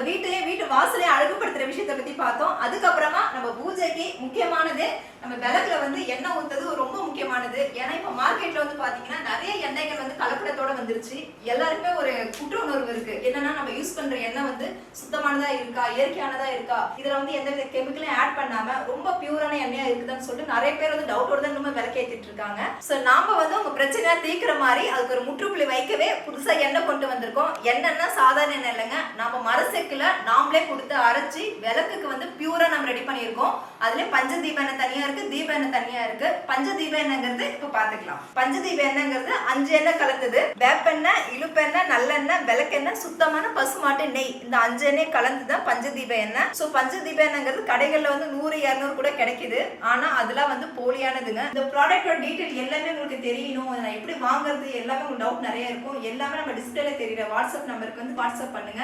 வீட்டு வாசலே அழகுபடுத்துற விஷயத்தை பத்தி பார்த்தோம். அதுக்கப்புறமா நம்ம பூஜைக்கு முக்கியமானது நம்ம விளக்குல வந்து எண்ணெய் ஊத்துறது ரொம்ப முக்கியமானது. ஏன்னா இப்ப மார்க்கெட்ல வந்து பாத்தீங்கன்னா நிறைய எண்ணெய்கள் வந்து கலப்படத்தோட வந்துருச்சு. எல்லாருக்குமே ஒரு குற்ற உணர்வு இருக்கு. என்னன்னா நம்ம யூஸ் பண்ற எண்ணெய் வந்து சுத்தமானதா இருக்கா, இயற்கையானதா இருக்கா, இதுல வந்து எந்தவித கெமிக்கலும் ஆட் பண்ணாம ரொம்ப பியூரான எண்ணெயா இருக்குதான்னு சொல்லிட்டு நிறைய பேர் வந்து டவுட்டோட தான் இன்னும் விளக்கேத்திட்டு இருக்காங்க. சோ நாம வந்து உங்க பிரச்சனையா தீர்க்கிற மாதிரி அதுக்கு ஒரு முற்றுப்புள்ளி வைக்கவே புதுசா எண்ணெய் கொண்டு வந்திருக்கோம். எண்ணெய்னா சாதாரண எண்ணெய் இல்லைங்க, நம்ம மரசெக்குல நாமளே கொடுத்து அரைச்சி விளக்குக்கு வந்து பியூரா நம்ம ரெடி பண்ணியிருக்கோம். அதுல பஞ்சதீப எண்ணெய் தனியா இருக்கு, தீப எண்ணெய் தனியா இருக்கு. பஞ்சதீப எண்ணெய்ங்கிறது இப்ப பாத்துக்கலாம். பஞ்சதீப எண்ணெய்ங்கிறது 5 எண்ணெய் கலந்தது. வேப்பெண்ணெய், இழுப்பெண்ணெய், நல்லெண்ணெய், விளக்கெண்ணெய், சுத்தமான பசுமாட்டு நெய், இந்த 5 எண்ணெய் கலந்துதான் பஞ்சதீப எண்ணெய். சோ பஞ்சதீப எண்ணெய்ங்கிறது கடைகள்ல வந்து 100, 200 கூட கிடைக்குது. ஆனா அதெல்லாம் வந்து போலியானதுங்க. இந்த ப்ராடக்டோட டீடைல் எல்லாமே உங்களுக்கு தெரியணும், நான் எப்படி வாங்குறது எல்லாமே உங்களுக்கு டவுட் நிறைய இருக்கும். எல்லாமே நம்ம டிஸ்பிளேல தெரியுற வாட்ஸ்அப் நம்பருக்கு வந்து வாட்ஸ்அப் பண்ணுங்க.